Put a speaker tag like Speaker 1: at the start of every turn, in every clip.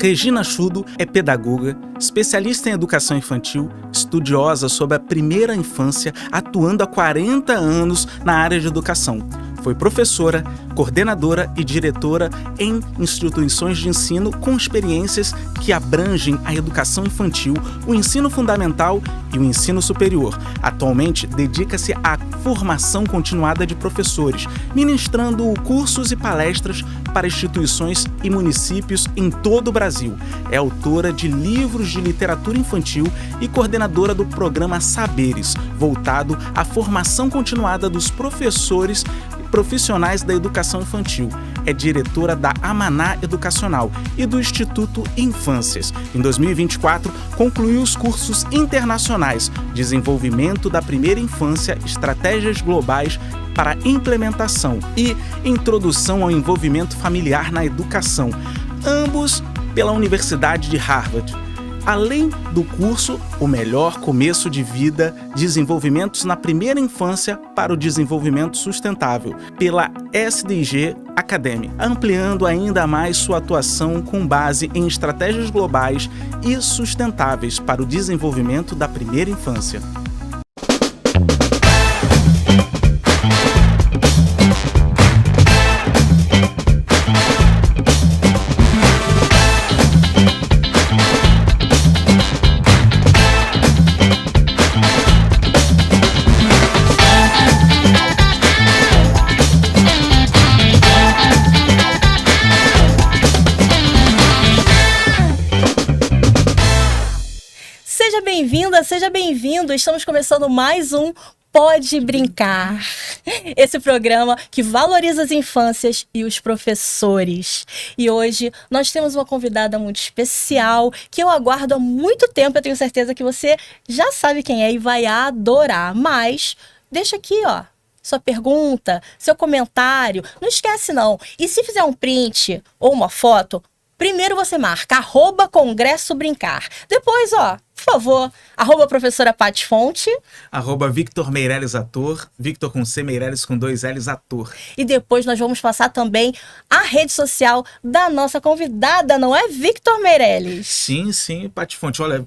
Speaker 1: Regina Chudo é pedagoga, especialista em educação infantil, estudiosa sobre a primeira infância, atuando há 40 anos na área de educação. Foi professora, coordenadora e diretora em instituições de ensino com experiências que abrangem a educação infantil, o ensino fundamental e o ensino superior. Atualmente, dedica-se à formação continuada de professores, ministrando cursos e palestras para instituições e municípios em todo o Brasil. É autora de livros de literatura infantil e coordenadora do programa Saberes, voltado à formação continuada dos professores profissionais da educação infantil. É diretora da Amaná Educacional e do Instituto Infâncias. Em 2024, concluiu os cursos internacionais Desenvolvimento da Primeira Infância, Estratégias Globais para Implementação e Introdução ao Envolvimento Familiar na Educação, ambos pela Universidade de Harvard. Além do curso O Melhor Começo de Vida, Desenvolvimentos na Primeira Infância para o Desenvolvimento Sustentável, pela SDG Academy, ampliando ainda mais sua atuação com base em estratégias globais e sustentáveis para o desenvolvimento da primeira infância.
Speaker 2: Seja bem-vindo! Estamos começando mais um Pode Brincar, esse programa que valoriza as infâncias e os professores. E hoje nós temos uma convidada muito especial que eu aguardo há muito tempo. Eu tenho certeza que você já sabe quem é e vai adorar. Mas deixa aqui, ó, sua pergunta, seu comentário. Não esquece não. E se fizer um print ou uma foto, primeiro você marca @CongressoBrincar. Depois, ó, por favor, @professora Paty Fonte.
Speaker 1: @Victor Meirelles Ator, Victor com C, Meirelles com 2 L's, ator.
Speaker 2: E depois nós vamos passar também a rede social da nossa convidada, não é, Victor Meirelles?
Speaker 1: Sim, Paty Fonte. Olha,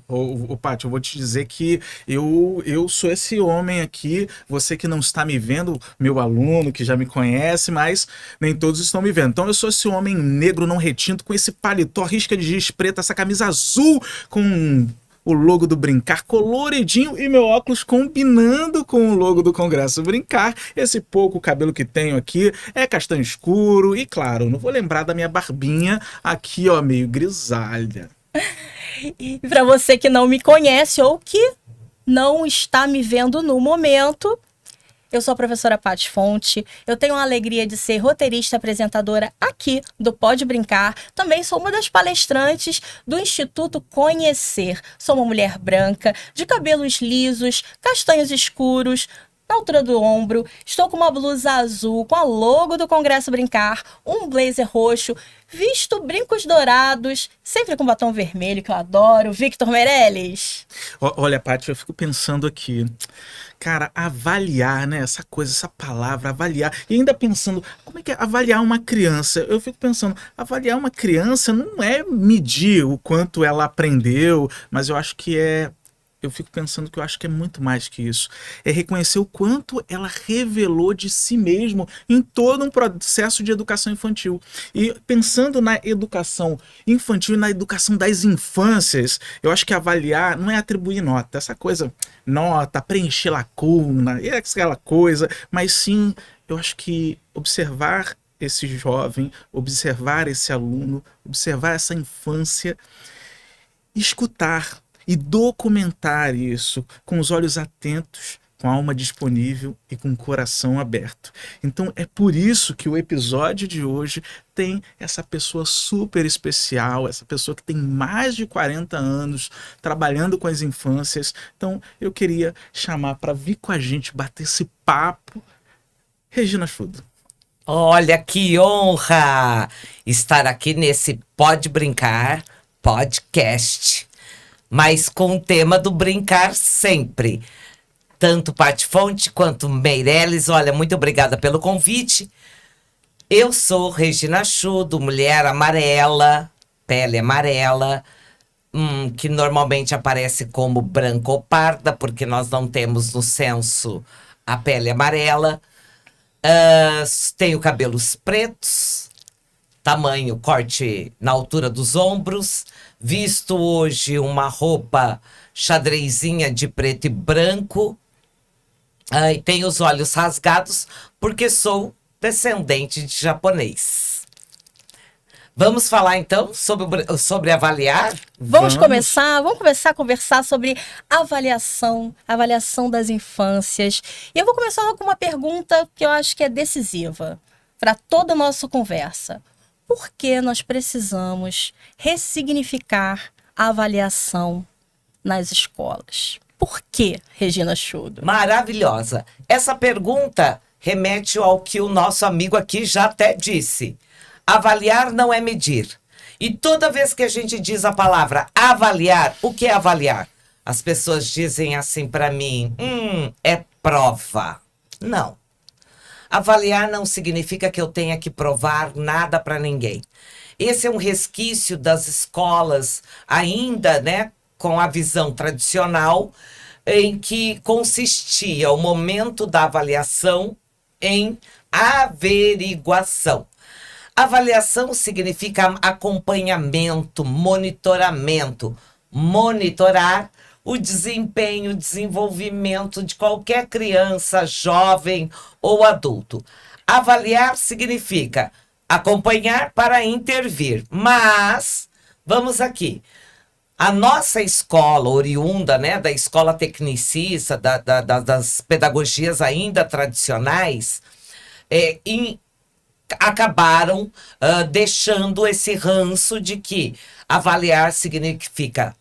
Speaker 1: Paty, eu vou te dizer que eu sou esse homem aqui, você que não está me vendo, meu aluno que já me conhece, mas nem todos estão me vendo. Então eu sou esse homem negro não retinto, com esse paletó, risca de giz preta, essa camisa azul com o logo do Brincar coloridinho e meu óculos combinando com o logo do Congresso Brincar. Esse pouco cabelo que tenho aqui é castanho escuro e, claro, não vou lembrar da minha barbinha aqui, ó, meio grisalha.
Speaker 2: E para você que não me conhece ou que não está me vendo no momento, eu sou a professora Paty Fonte, eu tenho a alegria de ser roteirista e apresentadora aqui do Pode Brincar. Também sou uma das palestrantes do Instituto Conhecer. Sou uma mulher branca, de cabelos lisos, castanhos escuros, na altura do ombro. Estou com uma blusa azul com a logo do Congresso Brincar, um blazer roxo, visto brincos dourados, sempre com batom vermelho, que eu adoro. Victor Meirelles.
Speaker 1: Olha, Paty, eu fico pensando aqui, cara, avaliar, né? Essa coisa, essa palavra, avaliar. E ainda pensando, como é que é avaliar uma criança? Eu fico pensando, avaliar uma criança não é medir o quanto ela aprendeu, mas eu acho que eu fico pensando que eu acho que é muito mais que isso. É reconhecer o quanto ela revelou de si mesmo em todo um processo de educação infantil. E pensando na educação infantil e na educação das infâncias, eu acho que avaliar não é atribuir nota. Essa coisa, nota, preencher lacuna, é aquela coisa, mas sim, eu acho que observar esse jovem, observar esse aluno, observar essa infância, escutar e documentar isso com os olhos atentos, com a alma disponível e com o coração aberto. Então é por isso que o episódio de hoje tem essa pessoa super especial, essa pessoa que tem mais de 40 anos trabalhando com as infâncias. Então eu queria chamar para vir com a gente bater esse papo, Regina Chudo.
Speaker 3: Olha que honra estar aqui nesse Pode Brincar podcast, mas com o tema do brincar sempre. Tanto Paty Fonte quanto Meirelles, olha, muito obrigada pelo convite. Eu sou Regina Chudo, mulher amarela, pele amarela, que normalmente aparece como branca ou parda, porque nós não temos no censo a pele amarela. Tenho cabelos pretos, tamanho, corte na altura dos ombros. Visto hoje uma roupa xadrezinha de preto e branco. E tenho os olhos rasgados, porque sou descendente de japonês. Vamos falar, então, sobre avaliar?
Speaker 2: Vamos começar a conversar sobre avaliação das infâncias. E eu vou começar com uma pergunta que eu acho que é decisiva para toda a nossa conversa. Por que nós precisamos ressignificar a avaliação nas escolas? Por que, Regina Schudo?
Speaker 3: Maravilhosa. Essa pergunta remete ao que o nosso amigo aqui já até disse. Avaliar não é medir. E toda vez que a gente diz a palavra avaliar, o que é avaliar? As pessoas dizem assim para mim, é prova. Não. Avaliar não significa que eu tenha que provar nada para ninguém. Esse é um resquício das escolas ainda, né, com a visão tradicional, em que consistia o momento da avaliação em averiguação. Avaliação significa acompanhamento, monitoramento. Monitorar o desempenho, o desenvolvimento de qualquer criança, jovem ou adulto. Avaliar significa acompanhar para intervir. Mas, vamos aqui. A nossa escola oriunda, né, da escola tecnicista, das pedagogias ainda tradicionais, acabaram deixando esse ranço de que avaliar significa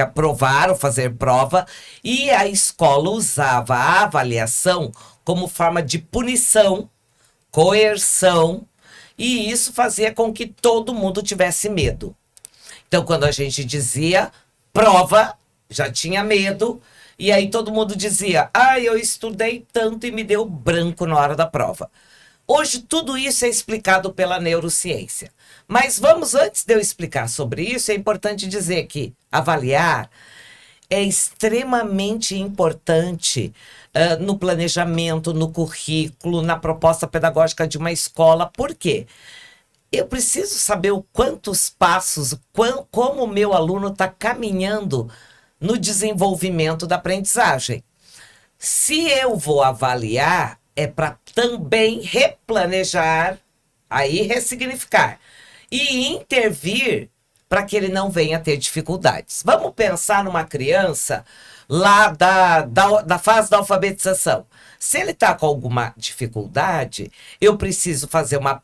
Speaker 3: provar ou fazer prova, e a escola usava a avaliação como forma de punição, coerção, e isso fazia com que todo mundo tivesse medo. Então, quando a gente dizia prova, já tinha medo, e aí todo mundo dizia, eu estudei tanto e me deu branco na hora da prova. Hoje, tudo isso é explicado pela neurociência. Mas antes de eu explicar sobre isso, é importante dizer que avaliar é extremamente importante no planejamento, no currículo, na proposta pedagógica de uma escola. Por quê? Eu preciso saber quantos passos, como o meu aluno está caminhando no desenvolvimento da aprendizagem. Se eu vou avaliar, é para também replanejar, aí ressignificar e intervir para que ele não venha ter dificuldades. Vamos pensar numa criança lá da fase da alfabetização. Se ele está com alguma dificuldade, eu preciso fazer uma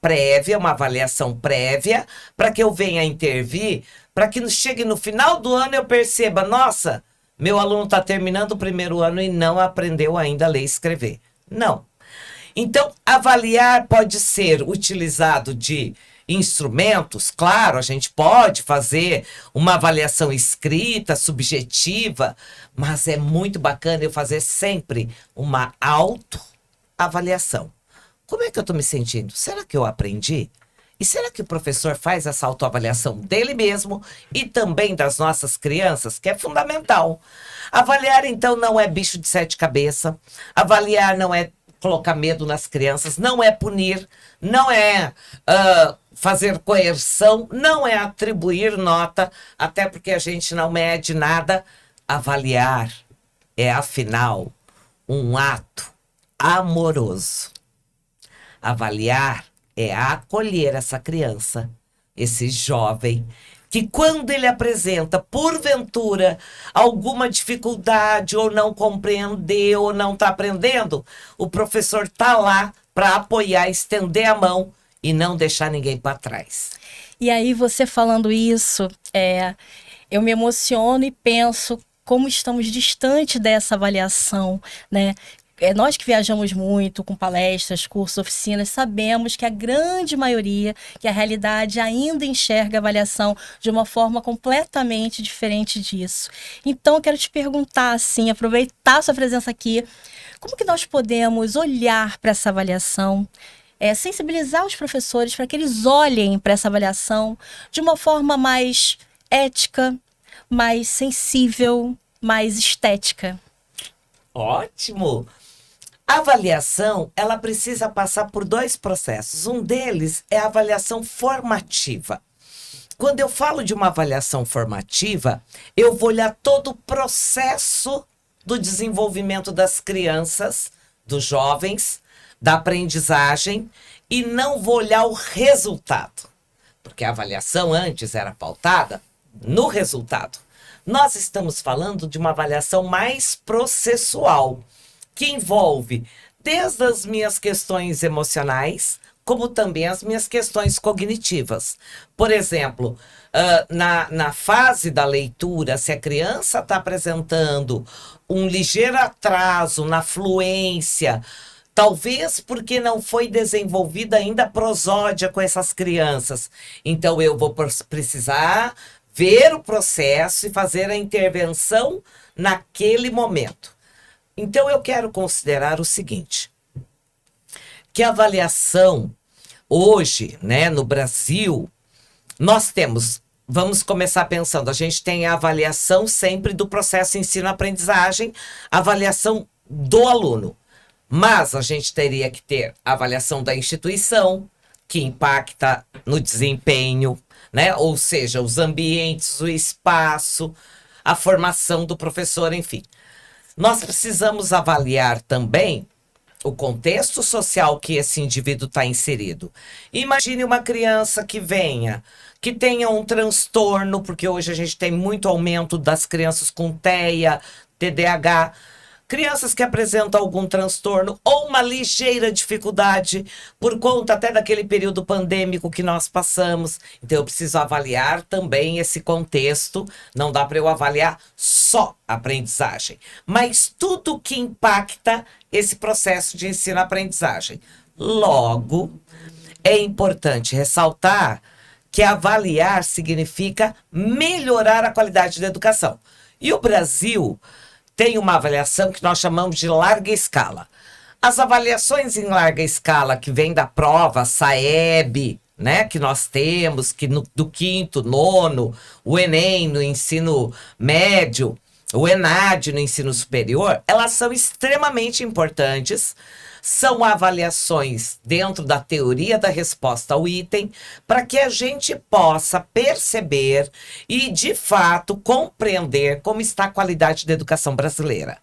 Speaker 3: avaliação prévia, para que eu venha intervir, para que chegue no final do ano eu perceba, nossa, meu aluno está terminando o primeiro ano e não aprendeu ainda a ler e escrever. Não. Então, avaliar pode ser utilizado de instrumentos, claro, a gente pode fazer uma avaliação escrita, subjetiva, mas é muito bacana eu fazer sempre uma autoavaliação. Como é que eu estou me sentindo? Será que eu aprendi? E será que o professor faz essa autoavaliação dele mesmo e também das nossas crianças, que é fundamental? Avaliar, então, não é bicho de sete cabeças. Avaliar não é colocar medo nas crianças, não é punir, não é fazer coerção, não é atribuir nota, até porque a gente não mede nada. Avaliar é, afinal, um ato amoroso. Avaliar é acolher essa criança, esse jovem, que quando ele apresenta, porventura, alguma dificuldade, ou não compreendeu, ou não está aprendendo, o professor está lá para apoiar, estender a mão e não deixar ninguém para trás.
Speaker 2: E aí, você falando isso, eu me emociono e penso como estamos distante dessa avaliação, né? Nós que viajamos muito com palestras, cursos, oficinas, sabemos que a grande maioria, que a realidade ainda enxerga a avaliação de uma forma completamente diferente disso. Então, eu quero te perguntar, assim, aproveitar a sua presença aqui, como que nós podemos olhar para essa avaliação sensibilizar os professores para que eles olhem para essa avaliação de uma forma mais ética, mais sensível, mais estética.
Speaker 3: Ótimo! A avaliação, ela precisa passar por 2 processos. Um deles é a avaliação formativa. Quando eu falo de uma avaliação formativa, eu vou olhar todo o processo do desenvolvimento das crianças, dos jovens, da aprendizagem, e não vou olhar o resultado. Porque a avaliação antes era pautada no resultado. Nós estamos falando de uma avaliação mais processual, que envolve desde as minhas questões emocionais, como também as minhas questões cognitivas. Por exemplo, na fase da leitura, se a criança está apresentando um ligeiro atraso na fluência, talvez porque não foi desenvolvida ainda a prosódia com essas crianças. Então, eu vou precisar ver o processo e fazer a intervenção naquele momento. Então, eu quero considerar o seguinte, que a avaliação hoje, né, no Brasil, nós temos, vamos começar pensando, a gente tem a avaliação sempre do processo ensino-aprendizagem, avaliação do aluno. Mas a gente teria que ter a avaliação da instituição, que impacta no desempenho, né? Ou seja, os ambientes, o espaço, a formação do professor, enfim. Nós precisamos avaliar também o contexto social que esse indivíduo está inserido. Imagine uma criança que tenha um transtorno, porque hoje a gente tem muito aumento das crianças com TEA, TDAH, crianças que apresentam algum transtorno ou uma ligeira dificuldade por conta até daquele período pandêmico que nós passamos. Então, eu preciso avaliar também esse contexto. Não dá para eu avaliar só a aprendizagem, mas tudo que impacta esse processo de ensino-aprendizagem. Logo, é importante ressaltar que avaliar significa melhorar a qualidade da educação. E o Brasil tem uma avaliação que nós chamamos de larga escala. As avaliações em larga escala que vêm da prova, SAEB, né, que nós temos, que do 5º, 9º, o Enem no ensino médio, o ENAD no ensino superior, elas são extremamente importantes. São avaliações dentro da teoria da resposta ao item, para que a gente possa perceber e, de fato, compreender como está a qualidade da educação brasileira.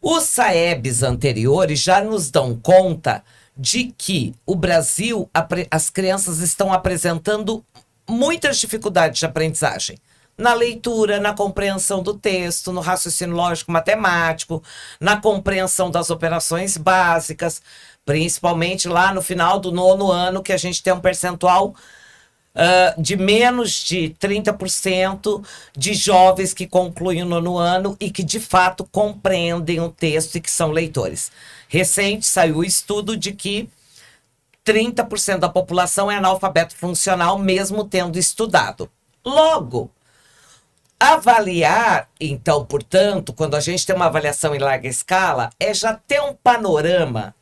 Speaker 3: Os SAEBs anteriores já nos dão conta de que o Brasil, as crianças estão apresentando muitas dificuldades de aprendizagem. Na leitura, na compreensão do texto, no raciocínio lógico matemático, na compreensão das operações básicas, principalmente lá no final do 9º ano, que a gente tem um percentual de menos de 30% de jovens que concluem o 9º ano e que de fato compreendem o texto e que são leitores. Recente saiu o estudo de que 30% da população é analfabeto funcional, mesmo tendo estudado. Logo, avaliar, então, portanto, quando a gente tem uma avaliação em larga escala, é já ter um panorama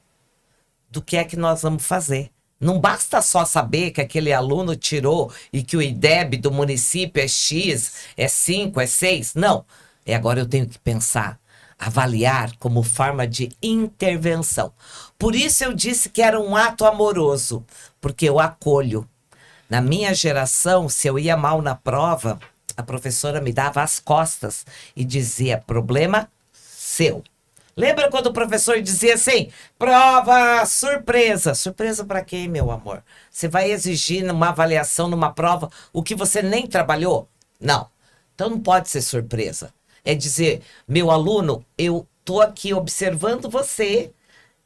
Speaker 3: do que é que nós vamos fazer. Não basta só saber que aquele aluno tirou e que o IDEB do município é X, é 5, é 6. Não. E agora eu tenho que pensar, avaliar como forma de intervenção. Por isso eu disse que era um ato amoroso, porque eu acolho. Na minha geração, se eu ia mal na prova, a professora me dava as costas e dizia, problema seu. Lembra quando o professor dizia assim, prova surpresa. Surpresa para quem, meu amor? Você vai exigir numa avaliação, numa prova, o que você nem trabalhou? Não. Então não pode ser surpresa. É dizer, meu aluno, eu estou aqui observando você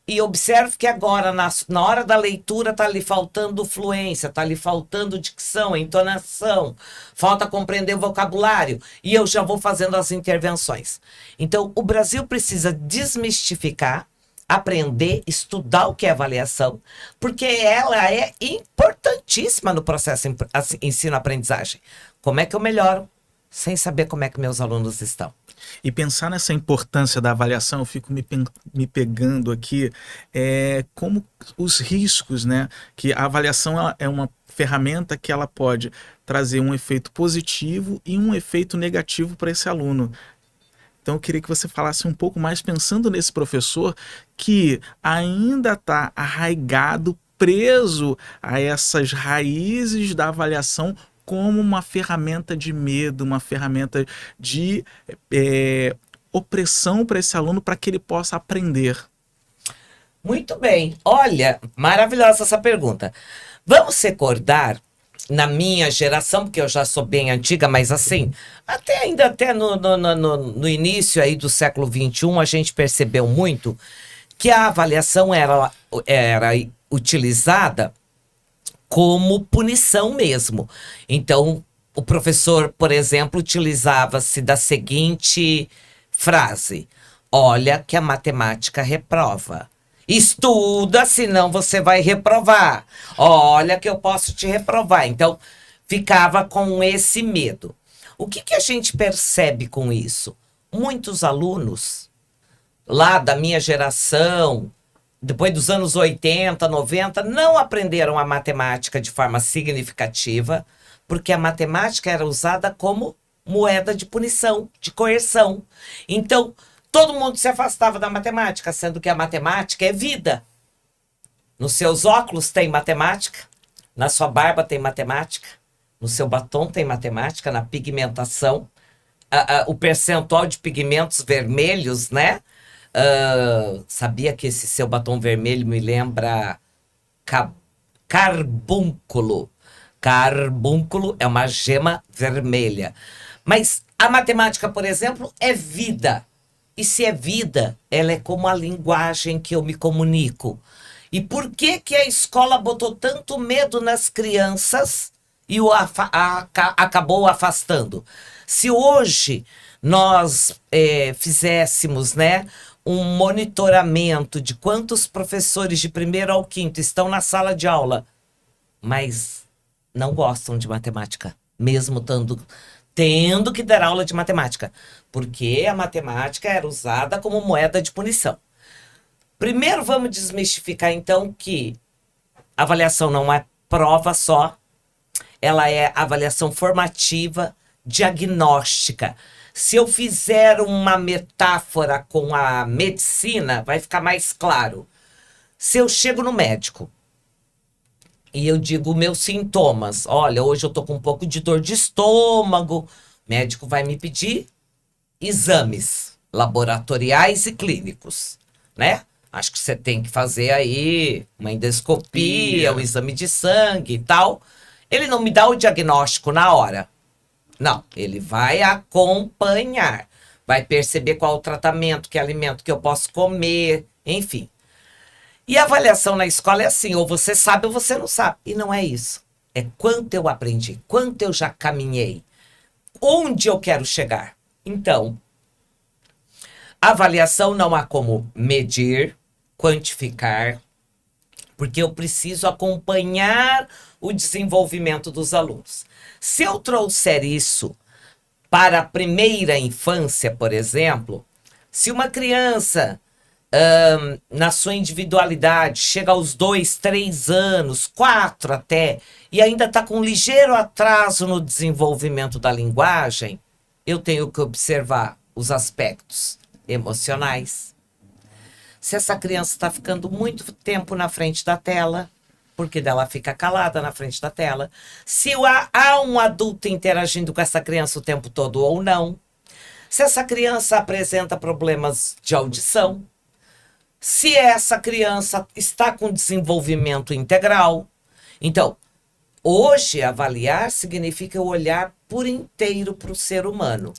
Speaker 3: e observo que agora, na hora da leitura, está lhe faltando fluência, está lhe faltando dicção, entonação, falta compreender o vocabulário, e eu já vou fazendo as intervenções. Então, o Brasil precisa desmistificar, aprender, estudar o que é avaliação, porque ela é importantíssima no processo ensino-aprendizagem. Como é que eu melhoro sem saber como é que meus alunos estão.
Speaker 1: E pensar nessa importância da avaliação, eu fico me pegando aqui, como os riscos, né? Que a avaliação é uma ferramenta que ela pode trazer um efeito positivo e um efeito negativo para esse aluno. Então eu queria que você falasse um pouco mais pensando nesse professor que ainda está arraigado, preso a essas raízes da avaliação como uma ferramenta de medo, uma ferramenta de opressão para esse aluno para que ele possa aprender.
Speaker 3: Muito bem. Olha, maravilhosa essa pergunta. Vamos recordar, na minha geração, porque eu já sou bem antiga, mas assim, até no início aí do século XXI, a gente percebeu muito que a avaliação era utilizada como punição mesmo. Então, o professor, por exemplo, utilizava-se da seguinte frase: olha que a matemática reprova. Estuda, senão você vai reprovar. Olha que eu posso te reprovar. Então, ficava com esse medo. O que a gente percebe com isso? Muitos alunos, lá da minha geração, depois dos anos 80, 90, não aprenderam a matemática de forma significativa, porque a matemática era usada como moeda de punição, de coerção. Então, todo mundo se afastava da matemática, sendo que a matemática é vida. Nos seus óculos tem matemática, na sua barba tem matemática, no seu batom tem matemática, na pigmentação, o percentual de pigmentos vermelhos, né? Sabia que esse seu batom vermelho me lembra carbúnculo. Carbúnculo é uma gema vermelha. Mas a matemática, por exemplo, é vida. E se é vida, ela é como a linguagem que eu me comunico. E por que a escola botou tanto medo nas crianças e acabou afastando? Se hoje nós fizéssemos, né, um monitoramento de quantos professores de 1º ao 5º estão na sala de aula, mas não gostam de matemática, mesmo tendo que dar aula de matemática, porque a matemática era usada como moeda de punição. Primeiro vamos desmistificar então que a avaliação não é prova só, ela é avaliação formativa, diagnóstica. Se eu fizer uma metáfora com a medicina, vai ficar mais claro. Se eu chego no médico e eu digo meus sintomas, olha, hoje eu tô com um pouco de dor de estômago, o médico vai me pedir exames laboratoriais e clínicos, né? Acho que você tem que fazer aí uma endoscopia, um exame de sangue e tal. Ele não me dá o diagnóstico na hora. Não, ele vai acompanhar, vai perceber qual o tratamento, que alimento que eu posso comer, enfim. E a avaliação na escola é assim, ou você sabe ou você não sabe. E não é isso. É quanto eu aprendi, quanto eu já caminhei, onde eu quero chegar. Então, a avaliação não há como medir, quantificar, porque eu preciso acompanhar o desenvolvimento dos alunos. Se eu trouxer isso para a primeira infância, por exemplo, se uma criança, na sua individualidade, chega aos 2, 3 anos, 4 até, e ainda está com um ligeiro atraso no desenvolvimento da linguagem, eu tenho que observar os aspectos emocionais. Se essa criança está ficando muito tempo na frente da tela, porque dela fica calada na frente da tela. Se há um adulto interagindo com essa criança o tempo todo ou não. Se essa criança apresenta problemas de audição. Se essa criança está com desenvolvimento integral. Então, hoje, avaliar significa eu olhar por inteiro para o ser humano.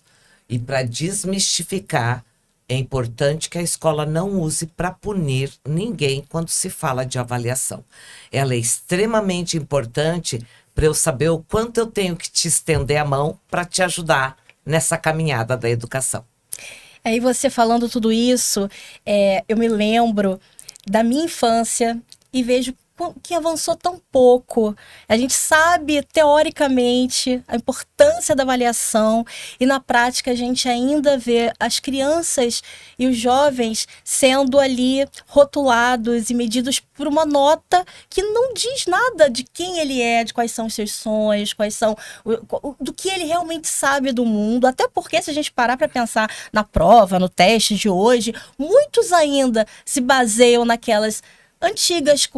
Speaker 3: E para desmistificar, é importante que a escola não use para punir ninguém quando se fala de avaliação. Ela é extremamente importante para eu saber o quanto eu tenho que te estender a mão para te ajudar nessa caminhada da educação.
Speaker 2: Aí você falando tudo isso, eu me lembro da minha infância e vejo que avançou tão pouco. A gente sabe, teoricamente, a importância da avaliação e, na prática, a gente ainda vê as crianças e os jovens sendo ali rotulados e medidos por uma nota que não diz nada de quem ele é, de quais são os seus sonhos, do que ele realmente sabe do mundo. Até porque, se a gente parar para pensar na prova, no teste de hoje, muitos ainda se baseiam naquelas antigas,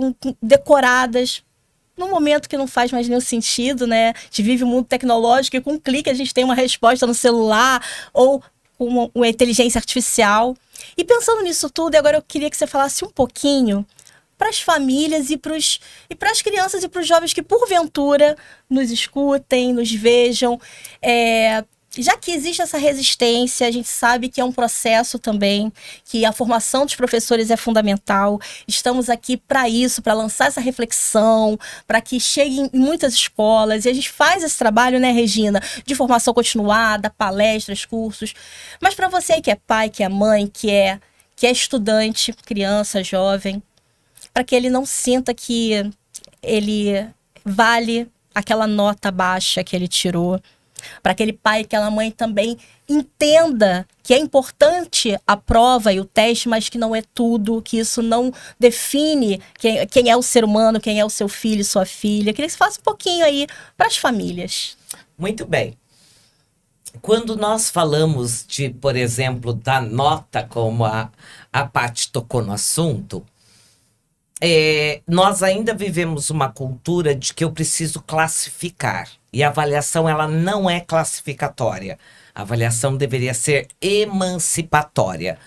Speaker 2: decoradas, num momento que não faz mais nenhum sentido, né? A gente vive um mundo tecnológico e com um clique a gente tem uma resposta no celular ou com uma inteligência artificial. E pensando nisso tudo, agora eu queria que você falasse um pouquinho para as famílias e para as crianças e para os jovens que, porventura, nos escutem, nos vejam. Já que existe essa resistência, a gente sabe que é um processo também, que a formação dos professores é fundamental. Estamos aqui para isso, para lançar essa reflexão, para que chegue em muitas escolas. E a gente faz esse trabalho, né, Regina, de formação continuada, palestras, cursos. Mas para você aí que é pai, que é mãe, que é estudante, criança, jovem, para que ele não sinta que ele vale aquela nota baixa que ele tirou, para aquele pai e aquela mãe também entenda que é importante a prova e o teste, mas que não é tudo, que isso não define quem é o ser humano, quem é o seu filho, sua filha. Queria que você falasse um pouquinho aí para as famílias.
Speaker 3: Muito bem. Quando nós falamos de, por exemplo, da nota, como a Paty tocou no assunto, nós ainda vivemos uma cultura de que eu preciso classificar. E a avaliação, ela não é classificatória. A avaliação deveria ser emancipatória.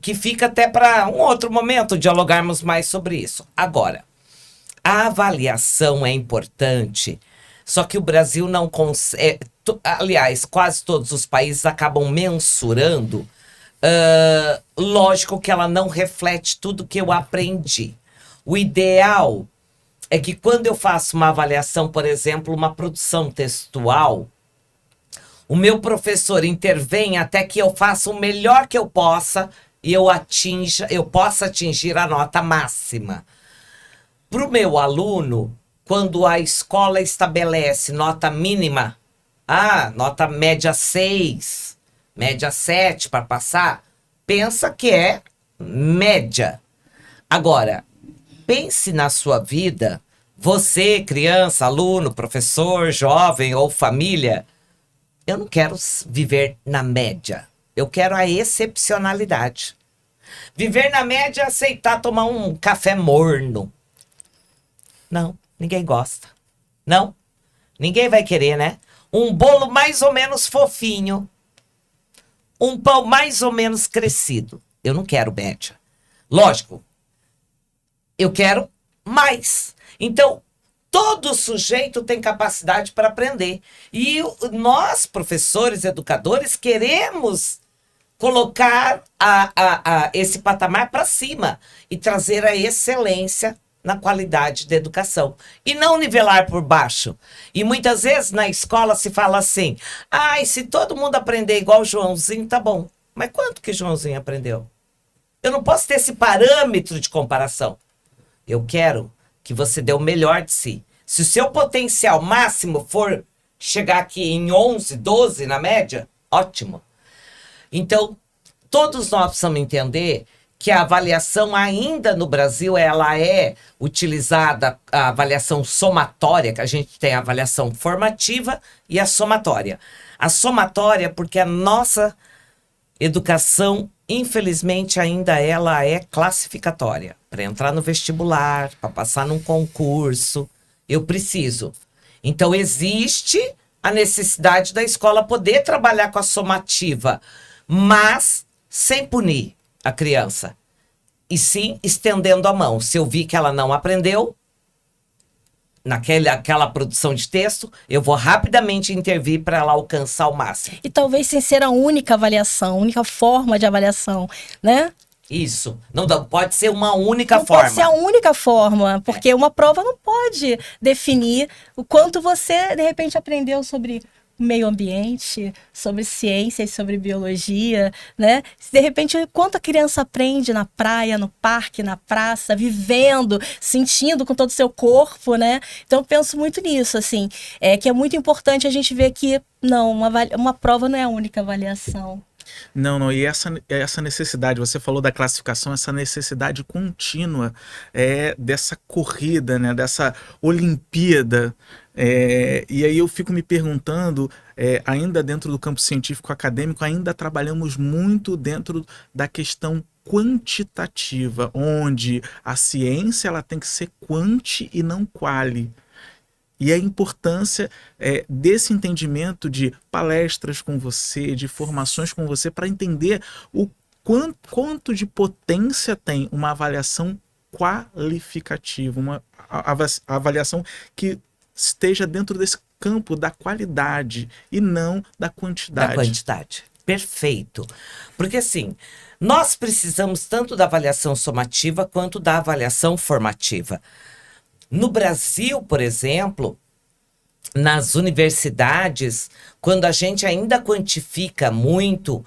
Speaker 3: Que fica até para um outro momento dialogarmos mais sobre isso. Agora, a avaliação é importante, só que o Brasil não consegue... aliás, quase todos os países acabam mensurando. Lógico que ela não reflete tudo que eu aprendi. O ideal é que quando eu faço uma avaliação, por exemplo, uma produção textual, o meu professor intervém até que eu faça o melhor que eu possa e eu possa atingir a nota máxima. Para o meu aluno, quando a escola estabelece nota mínima, nota média 6, média 7 para passar, pensa que é média. Agora, pense na sua vida, você, criança, aluno, professor, jovem ou família, eu não quero viver na média, eu quero a excepcionalidade. Viver na média é aceitar tomar um café morno. Não, ninguém gosta. Não, ninguém vai querer, né? Um bolo mais ou menos fofinho. Um pão mais ou menos crescido. Eu não quero média. Lógico, eu quero mais. Então, todo sujeito tem capacidade para aprender. E nós, professores, educadores, queremos colocar esse patamar para cima e trazer a excelência na qualidade da educação. E não nivelar por baixo. E muitas vezes na escola se fala assim, se todo mundo aprender igual o Joãozinho, tá bom. Mas quanto que Joãozinho aprendeu? Eu não posso ter esse parâmetro de comparação. Eu quero que você dê o melhor de si. Se o seu potencial máximo for chegar aqui em 11, 12 na média, ótimo. Então, todos nós precisamos entender que a avaliação ainda no Brasil, ela é utilizada, a avaliação somatória, que a gente tem a avaliação formativa e a somatória. A somatória, porque a nossa educação, infelizmente, ainda ela é classificatória. Para entrar no vestibular, para passar num concurso, eu preciso. Então, existe a necessidade da escola poder trabalhar com a somativa, mas sem punir a criança. E sim estendendo a mão. Se eu vi que ela não aprendeu, naquela produção de texto, eu vou rapidamente intervir para ela alcançar o máximo.
Speaker 2: E talvez sem ser a única avaliação, a única forma de avaliação, né?
Speaker 3: Isso. Não pode ser uma única forma.
Speaker 2: Pode ser a única forma, porque uma prova não pode definir o quanto você, de repente, aprendeu sobre meio ambiente, sobre ciências, sobre biologia, né? De repente, quanto a criança aprende na praia, no parque, na praça, vivendo, sentindo com todo o seu corpo, né? Então, eu penso muito nisso, assim, que é muito importante a gente ver que, não, uma prova não é a única avaliação.
Speaker 1: Não, e essa necessidade, você falou da classificação, essa necessidade contínua dessa corrida, né, dessa Olimpíada. E aí eu fico me perguntando, ainda dentro do campo científico acadêmico, ainda trabalhamos muito dentro da questão quantitativa, onde a ciência ela tem que ser quanti e não quali. E a importância desse entendimento de palestras com você, de formações com você, para entender o quanto de potência tem uma avaliação qualificativa, uma avaliação que esteja dentro desse campo da qualidade e não da quantidade.
Speaker 3: Da quantidade. Perfeito. Porque assim, nós precisamos tanto da avaliação somativa quanto da avaliação formativa. No Brasil, por exemplo, nas universidades, quando a gente ainda quantifica muito,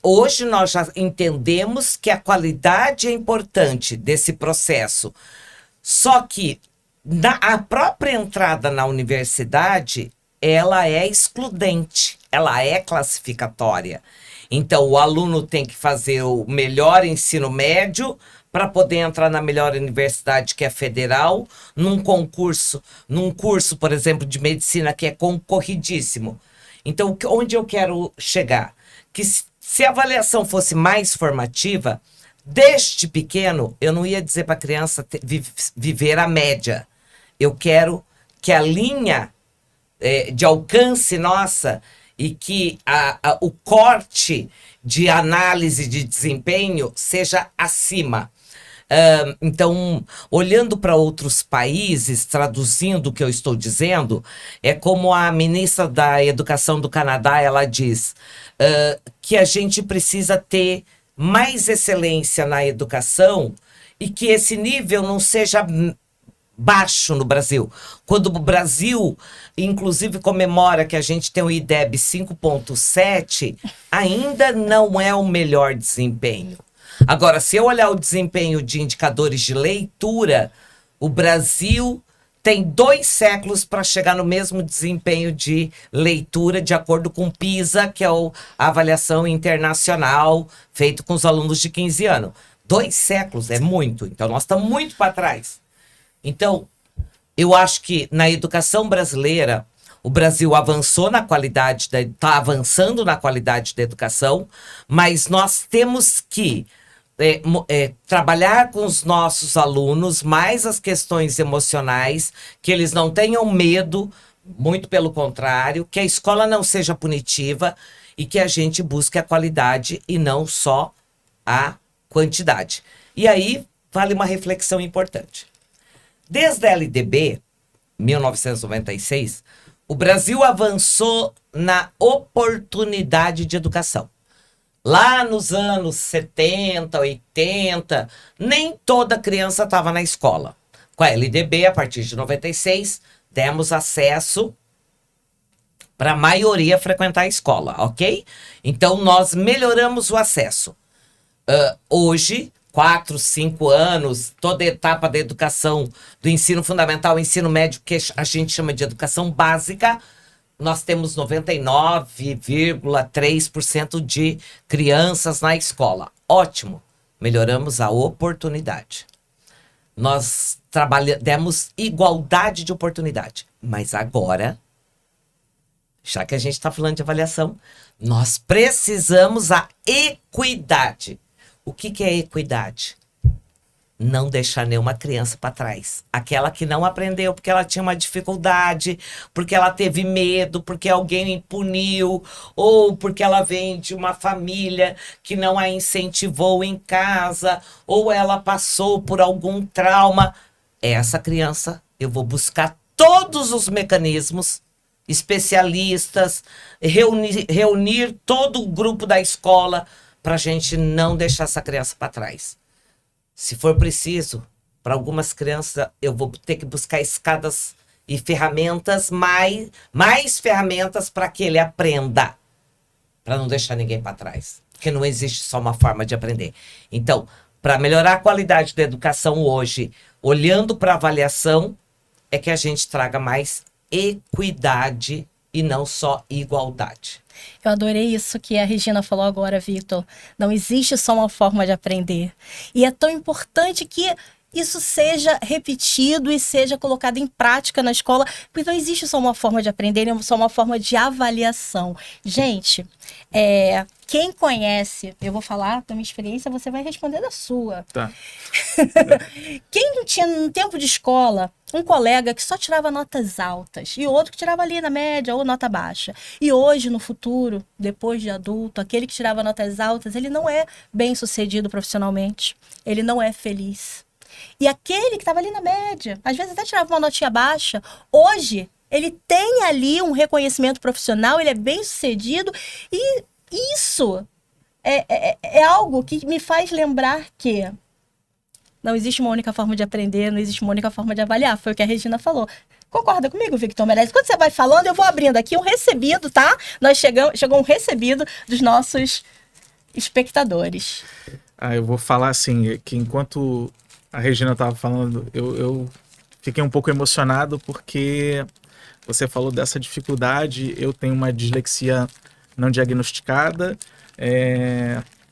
Speaker 3: hoje nós já entendemos que a qualidade é importante desse processo. Só que a própria entrada na universidade, ela é excludente, ela é classificatória. Então, o aluno tem que fazer o melhor ensino médio para poder entrar na melhor universidade, que é federal, num curso, por exemplo, de medicina, que é concorridíssimo. Então, onde eu quero chegar? Que se a avaliação fosse mais formativa, desde pequeno, eu não ia dizer para a criança viver a média. Eu quero que a linha de alcance nossa e que o corte de análise de desempenho seja acima. Então, olhando para outros países, traduzindo o que eu estou dizendo, é como a ministra da Educação do Canadá, ela diz que a gente precisa ter mais excelência na educação e que esse nível não seja baixo no Brasil. Quando o Brasil, inclusive, comemora que a gente tem o IDEB 5.7, ainda não é o melhor desempenho. Agora, se eu olhar o desempenho de indicadores de leitura, o Brasil tem 2 séculos para chegar no mesmo desempenho de leitura, de acordo com o PISA, que é a avaliação internacional feita com os alunos de 15 anos. 2 séculos é muito, então nós estamos muito para trás. Então, eu acho que na educação brasileira, o Brasil avançou na qualidade, está avançando na qualidade da educação, mas nós temos que trabalhar com os nossos alunos mais as questões emocionais, que eles não tenham medo, muito pelo contrário, que a escola não seja punitiva e que a gente busque a qualidade e não só a quantidade. E aí, vale uma reflexão importante. Desde a LDB, 1996, o Brasil avançou na oportunidade de educação. Lá nos anos 70, 80, nem toda criança estava na escola. Com a LDB, a partir de 96, demos acesso para a maioria frequentar a escola, ok? Então, nós melhoramos o acesso. Hoje, 4, 5 anos, toda etapa da educação, do ensino fundamental, ensino médio, que a gente chama de educação básica, nós temos 99,3% de crianças na escola. Ótimo, melhoramos a oportunidade. Nós demos igualdade de oportunidade. Mas agora, já que a gente está falando de avaliação, nós precisamos a equidade. O que é equidade? Não deixar nenhuma criança para trás. Aquela que não aprendeu porque ela tinha uma dificuldade, porque ela teve medo, porque alguém puniu, ou porque ela vem de uma família que não a incentivou em casa, ou ela passou por algum trauma. Essa criança, eu vou buscar todos os mecanismos, especialistas, reunir todo o grupo da escola para a gente não deixar essa criança para trás. Se for preciso, para algumas crianças, eu vou ter que buscar escadas e ferramentas, mais ferramentas para que ele aprenda, para não deixar ninguém para trás. Porque não existe só uma forma de aprender. Então, para melhorar a qualidade da educação hoje, olhando para a avaliação, é que a gente traga mais equidade e não só igualdade.
Speaker 2: Eu adorei isso que a Regina falou agora, Victor. Não existe só uma forma de aprender. E é tão importante que isso seja repetido e seja colocado em prática na escola, porque não existe só uma forma de aprender, é só uma forma de avaliação. Gente, quem conhece, eu vou falar da minha experiência, você vai responder da sua.
Speaker 1: Tá.
Speaker 2: Quem não tinha no tempo de escola um colega que só tirava notas altas e outro que tirava ali na média ou nota baixa. E hoje, no futuro, depois de adulto, aquele que tirava notas altas, ele não é bem sucedido profissionalmente. Ele não é feliz. E aquele que estava ali na média, às vezes até tirava uma notinha baixa, hoje ele tem ali um reconhecimento profissional, ele é bem sucedido e isso é algo que me faz lembrar que não existe uma única forma de aprender, não existe uma única forma de avaliar. Foi o que a Regina falou. Concorda comigo, Victor Meirelles? Quando você vai falando, eu vou abrindo aqui um recebido, tá? Chegou um recebido dos nossos espectadores.
Speaker 1: Eu vou falar assim, que enquanto a Regina estava falando, eu fiquei um pouco emocionado porque você falou dessa dificuldade. Eu tenho uma dislexia não diagnosticada,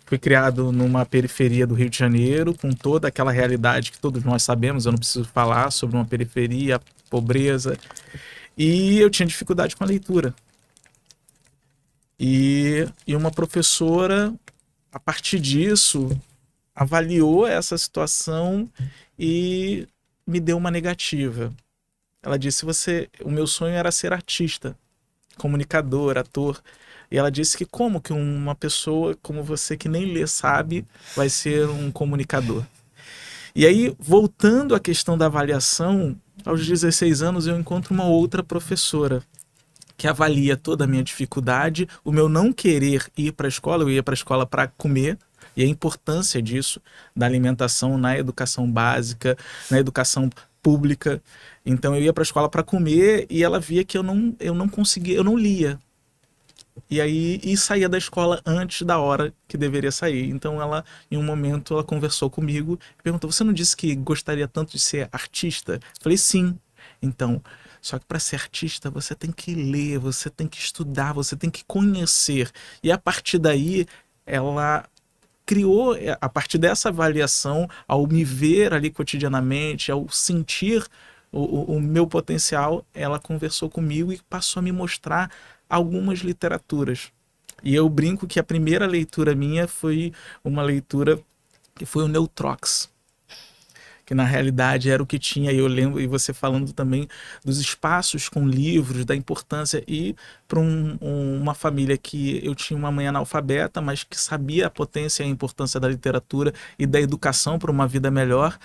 Speaker 1: fui criado numa periferia do Rio de Janeiro, com toda aquela realidade que todos nós sabemos, eu não preciso falar sobre uma periferia, pobreza, e eu tinha dificuldade com a leitura. E uma professora, a partir disso, avaliou essa situação e me deu uma negativa. Ela disse, o meu sonho era ser artista, comunicador, ator. E ela disse que como que uma pessoa como você que nem lê sabe vai ser um comunicador. E aí, voltando à questão da avaliação, aos 16 anos eu encontro uma outra professora que avalia toda a minha dificuldade, o meu não querer ir para a escola, eu ia para a escola para comer, e a importância disso, da alimentação na educação básica, na educação pública. Então eu ia para a escola para comer e ela via que eu não conseguia, eu não lia. E saía da escola antes da hora que deveria sair. Então ela, em um momento, ela conversou comigo e perguntou, você não disse que gostaria tanto de ser artista? Eu falei, sim. Então, só que para ser artista você tem que ler, você tem que estudar, você tem que conhecer. E a partir daí, ela criou, a partir dessa avaliação, ao me ver ali cotidianamente, ao sentir o meu potencial, ela conversou comigo e passou a me mostrar algumas literaturas. E eu brinco que a primeira leitura minha foi uma leitura que foi o Neutrox, que na realidade era o que tinha, e eu lembro, e você falando também dos espaços com livros, da importância, e para uma família que eu tinha uma mãe analfabeta, mas que sabia a potência e a importância da literatura e da educação para uma vida melhor,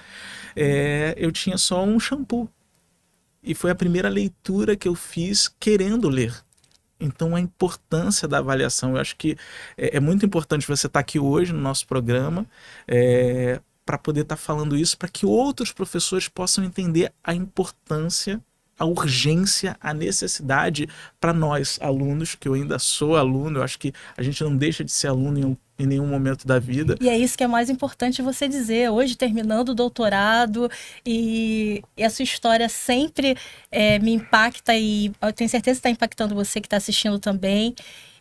Speaker 1: eu tinha só um shampoo. E foi a primeira leitura que eu fiz querendo ler. Então a importância da avaliação, eu acho que é muito importante você estar aqui hoje no nosso programa, para poder estar falando isso, para que outros professores possam entender a importância, a urgência, a necessidade para nós, alunos, que eu ainda sou aluno, eu acho que a gente não deixa de ser aluno em nenhum momento da vida.
Speaker 2: E é isso que é mais importante você dizer, hoje terminando o doutorado, e a sua história sempre me impacta, e eu tenho certeza que está impactando você que está assistindo também,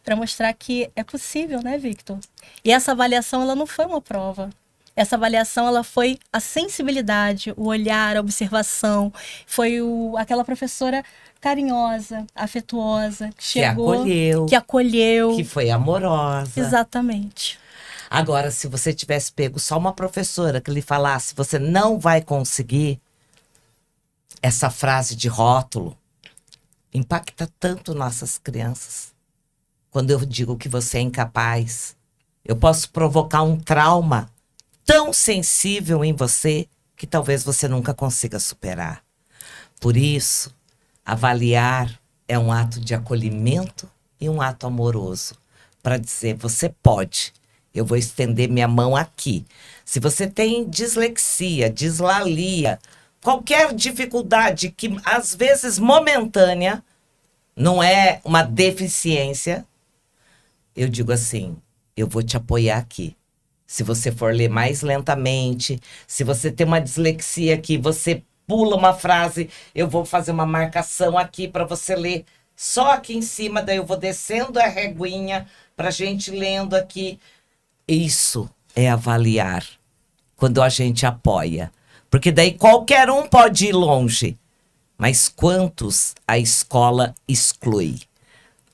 Speaker 2: para mostrar que é possível, né, Victor? E essa avaliação, ela não foi uma prova. Essa avaliação, ela foi a sensibilidade, o olhar, a observação. Foi aquela professora carinhosa, afetuosa, que chegou, que acolheu.
Speaker 3: Que foi amorosa.
Speaker 2: Exatamente.
Speaker 3: Agora, se você tivesse pego só uma professora que lhe falasse, você não vai conseguir, essa frase de rótulo impacta tanto nossas crianças. Quando eu digo que você é incapaz, eu posso provocar um trauma tão sensível em você que talvez você nunca consiga superar. Por isso, avaliar é um ato de acolhimento e um ato amoroso para dizer, você pode, eu vou estender minha mão aqui. Se você tem dislexia, dislalia, qualquer dificuldade que, às vezes, momentânea, não é uma deficiência, eu digo assim, eu vou te apoiar aqui. Se você for ler mais lentamente, se você tem uma dislexia aqui, você pula uma frase, eu vou fazer uma marcação aqui para você ler só aqui em cima, daí eu vou descendo a reguinha para a gente lendo aqui. Isso é avaliar, quando a gente apoia. Porque daí qualquer um pode ir longe, mas quantos a escola exclui?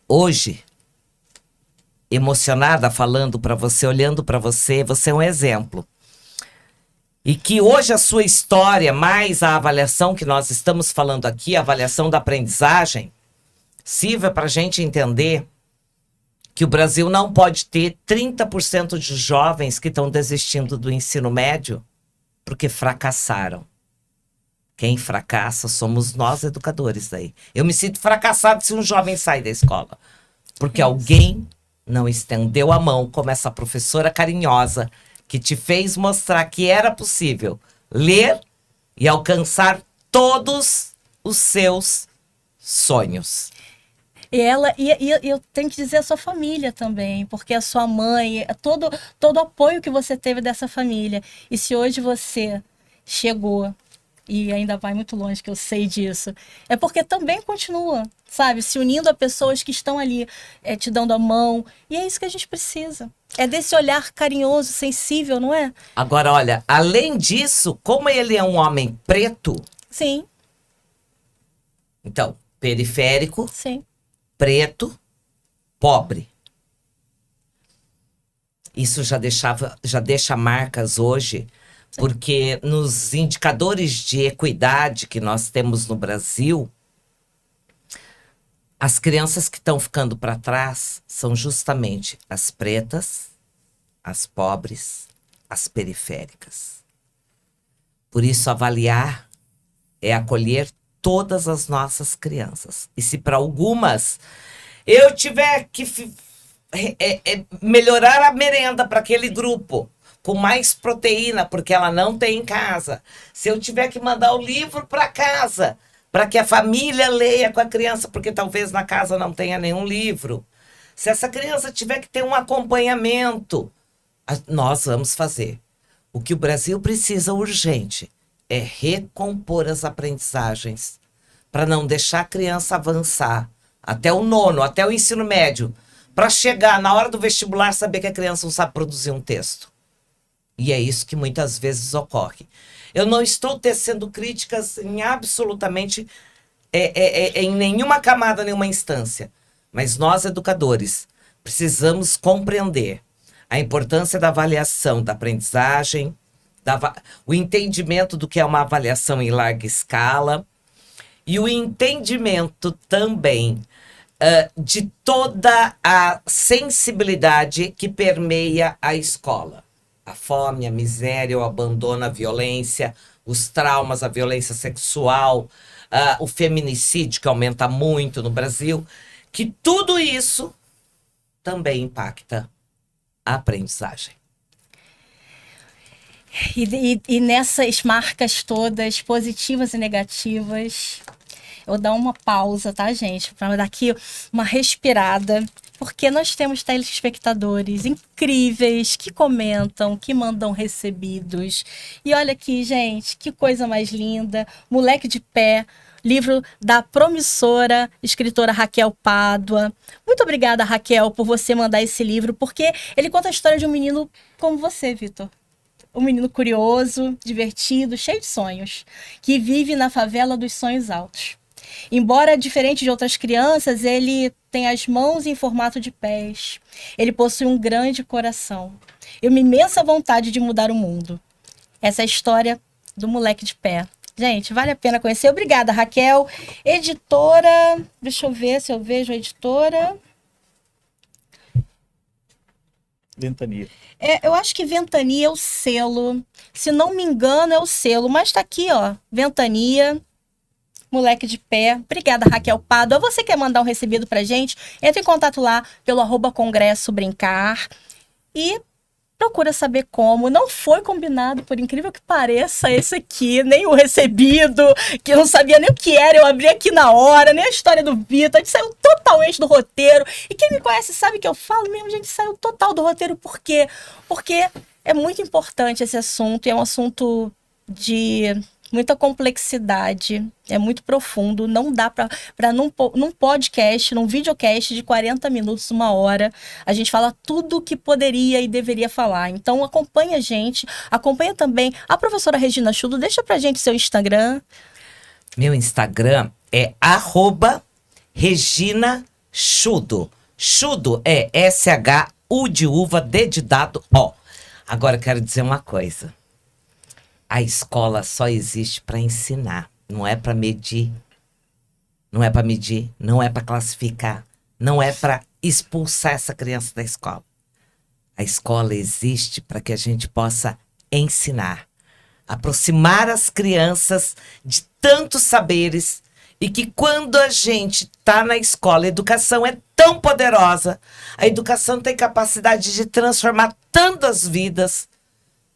Speaker 3: Hoje, emocionada, falando para você, olhando para você, você é um exemplo. E que hoje a sua história, mais a avaliação que nós estamos falando aqui, a avaliação da aprendizagem, sirva para a gente entender que o Brasil não pode ter 30% de jovens que estão desistindo do ensino médio porque fracassaram. Quem fracassa somos nós, educadores daí. Eu me sinto fracassado se um jovem sai da escola, porque alguém não estendeu a mão como essa professora carinhosa que te fez mostrar que era possível ler e alcançar todos os seus sonhos.
Speaker 2: E eu tenho que dizer a sua família também, porque a sua mãe, todo o apoio que você teve dessa família. E se hoje você chegou e ainda vai muito longe, que eu sei disso, é porque também continua, sabe, se unindo a pessoas que estão ali te dando a mão. E é isso que a gente precisa. É desse olhar carinhoso, sensível, não é?
Speaker 3: Agora, olha, além disso, como ele é um homem preto,
Speaker 2: Sim,
Speaker 3: então, periférico,
Speaker 2: sim.
Speaker 3: preto, pobre. Isso já deixa marcas hoje, porque nos indicadores de equidade que nós temos no Brasil, as crianças que estão ficando para trás são justamente as pretas, as pobres, as periféricas. Por isso, avaliar é acolher todas as nossas crianças. E se para algumas eu tiver que melhorar a merenda para aquele grupo, com mais proteína, porque ela não tem em casa, se eu tiver que mandar o livro para casa, para que a família leia com a criança, porque talvez na casa não tenha nenhum livro, se essa criança tiver que ter um acompanhamento, nós vamos fazer. O que o Brasil precisa urgente é recompor as aprendizagens, para não deixar a criança avançar até o nono, até o ensino médio, para chegar na hora do vestibular saber que a criança não sabe produzir um texto. E é isso que muitas vezes ocorre. Eu não estou tecendo críticas em absolutamente em nenhuma camada, nenhuma instância. Mas nós, educadores, precisamos compreender a importância da avaliação da aprendizagem, o entendimento do que é uma avaliação em larga escala e o entendimento também de toda a sensibilidade que permeia a escola. A fome, a miséria, o abandono, a violência, os traumas, a violência sexual, o feminicídio, que aumenta muito no Brasil, que tudo isso também impacta a aprendizagem.
Speaker 2: E nessas marcas todas, positivas e negativas, eu vou dar uma pausa, tá, gente? Para dar aqui uma respirada, porque nós temos telespectadores incríveis que comentam, que mandam recebidos. E olha aqui, gente, que coisa mais linda. Moleque de Pé, livro da promissora escritora Raquel Pádua. Muito obrigada, Raquel, por você mandar esse livro, porque ele conta a história de um menino como você, Vitor. Um menino curioso, divertido, cheio de sonhos, que vive na favela dos sonhos altos. Embora diferente de outras crianças, ele tem as mãos em formato de pés. Ele possui um grande coração e uma imensa vontade de mudar o mundo. Essa é a história do Moleque de Pé. Gente, vale a pena conhecer. Obrigada, Raquel. Editora, deixa eu ver se eu vejo a editora.
Speaker 1: Ventania.
Speaker 2: Eu acho que Ventania é o selo. Se não me engano, é o selo. Mas tá aqui, ó. Ventania, Moleque de Pé. Obrigada, Raquel Pádua. Você quer mandar um recebido pra gente? Entre em contato lá pelo @congresso brincar. E procura saber como. Não foi combinado, por incrível que pareça, esse aqui, nem o recebido, que eu não sabia nem o que era, eu abri aqui na hora, nem a história do Vitor, a gente saiu totalmente do roteiro. E quem me conhece sabe que eu falo mesmo, a gente saiu total do roteiro. Por quê? Porque é muito importante esse assunto, e é um assunto de muita complexidade, é muito profundo, não dá para num podcast, num videocast de 40 minutos, 1 hora, a gente fala tudo o que poderia e deveria falar. Então acompanha a gente, acompanha também a professora Regina Schudo, deixa pra gente seu Instagram.
Speaker 3: Meu Instagram é @Regina Schudo. Schudo é SHU de uva, D de dado, O. Agora eu quero dizer uma coisa. A escola só existe para ensinar, não é para medir. Não é para medir, não é para classificar, não é para expulsar essa criança da escola. A escola existe para que a gente possa ensinar, aproximar as crianças de tantos saberes, e que quando a gente está na escola, a educação é tão poderosa, a educação tem capacidade de transformar tantas vidas,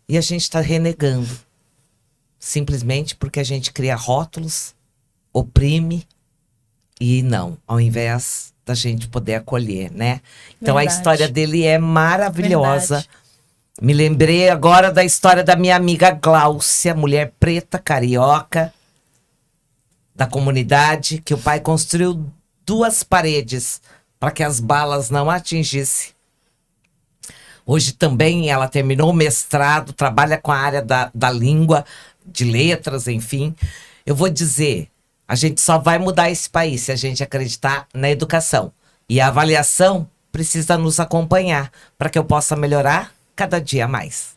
Speaker 3: e a gente está renegando. Simplesmente porque a gente cria rótulos, oprime, e não, ao invés da gente poder acolher, né? Então
Speaker 2: Verdade.
Speaker 3: a história dele é maravilhosa.
Speaker 2: Verdade.
Speaker 3: Me lembrei agora da história da minha amiga Gláucia, mulher preta, carioca, da comunidade, que o pai construiu 2 paredes para que as balas não atingissem. Hoje também ela terminou o mestrado, trabalha com a área da língua, de letras, enfim. Eu vou dizer, a gente só vai mudar esse país se a gente acreditar na educação. E a avaliação precisa nos acompanhar para que eu possa melhorar cada dia mais.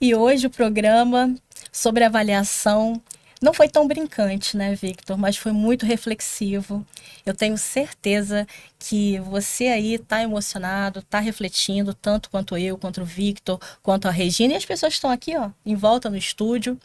Speaker 2: E hoje o programa sobre avaliação não foi tão brincante, né, Victor? Mas foi muito reflexivo. Eu tenho certeza que você aí está emocionado, está refletindo, tanto quanto eu, quanto o Victor, quanto a Regina. E as pessoas estão aqui, ó, em volta no estúdio.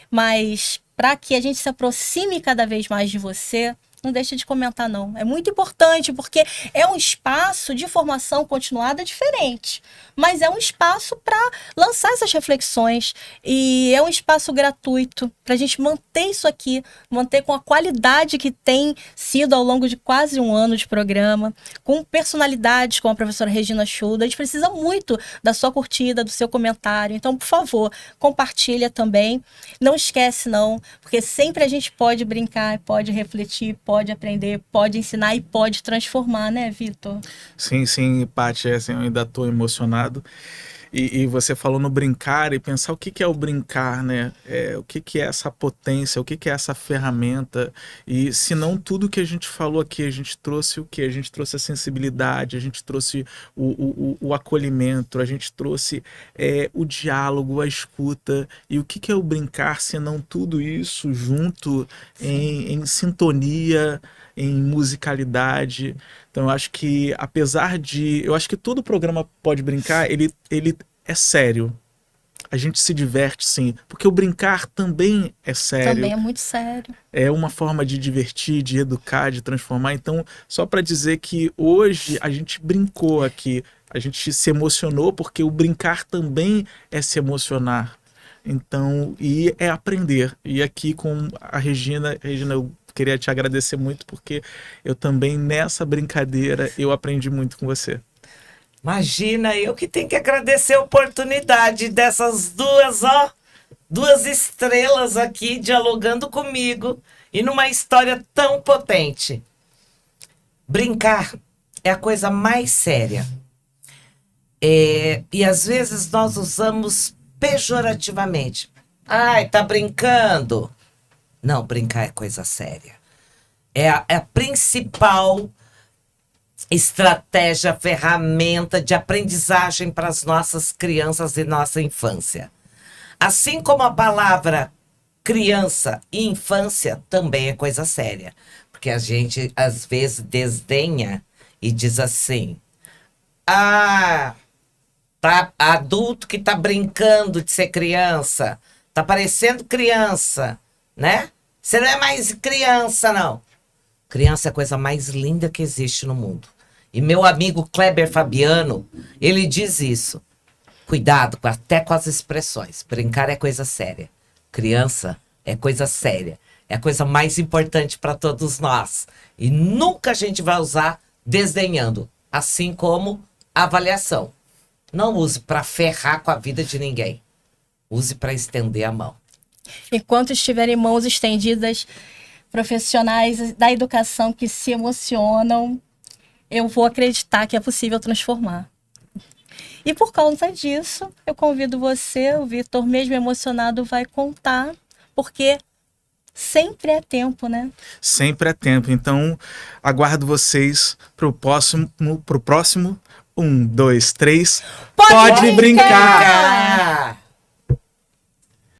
Speaker 2: Mas para que a gente se aproxime cada vez mais de você, não deixe de comentar, não. É muito importante, porque é um espaço de formação continuada diferente. Mas é um espaço para lançar essas reflexões. E é um espaço gratuito para a gente manter isso aqui, manter com a qualidade que tem sido ao longo de quase 1 ano de programa, com personalidades como a professora Regina Schudo. A gente precisa muito da sua curtida, do seu comentário. Então, por favor, compartilha também. Não esquece, não, porque sempre a gente pode brincar, pode refletir, pode aprender, pode ensinar e pode transformar, né, Vitor?
Speaker 1: Sim, Paty, assim, eu ainda estou emocionado. E você falou no brincar e pensar o que é o brincar, né? O que é essa potência, o que é essa ferramenta. E se não tudo que a gente falou aqui, a gente trouxe o quê? A gente trouxe a sensibilidade, a gente trouxe o acolhimento, a gente trouxe o diálogo, a escuta. E o que é o brincar, se não tudo isso junto em sintonia, em musicalidade. Então eu acho que, eu acho que todo programa Pode Brincar, ele é sério. A gente se diverte, sim, porque o brincar também é sério.
Speaker 2: Também é muito sério.
Speaker 1: É uma forma de divertir, de educar, de transformar. Então, só para dizer que hoje a gente brincou aqui, a gente se emocionou, porque o brincar também é se emocionar. Então, e é aprender. E aqui com a Regina, eu queria te agradecer muito, porque eu também, nessa brincadeira, eu aprendi muito com você.
Speaker 3: Imagina, eu que tenho que agradecer a oportunidade dessas duas estrelas aqui dialogando comigo e numa história tão potente. Brincar é a coisa mais séria. E às vezes nós usamos pejorativamente. Ai, tá brincando? Não, brincar é coisa séria. É a principal estratégia, ferramenta de aprendizagem para as nossas crianças e nossa infância. Assim como a palavra criança e infância também é coisa séria. Porque a gente, às vezes, desdenha e diz assim: tá adulto que tá brincando de ser criança, tá parecendo criança, né? Você não é mais criança, não. Criança é a coisa mais linda que existe no mundo. E meu amigo Kleber Fabiano, ele diz isso. Cuidado até com as expressões. Brincar é coisa séria. Criança é coisa séria. É a coisa mais importante para todos nós. E nunca a gente vai usar desdenhando. Assim como avaliação. Não use para ferrar com a vida de ninguém. Use para estender a mão.
Speaker 2: Enquanto estiverem mãos estendidas, profissionais da educação que se emocionam, eu vou acreditar que é possível transformar. E por causa disso, eu convido você, o Vitor, mesmo emocionado, vai contar, porque sempre é tempo, né?
Speaker 1: Sempre é tempo. Então, aguardo vocês pro próximo. 1, 2, 3. Pode brincar!
Speaker 3: Ah!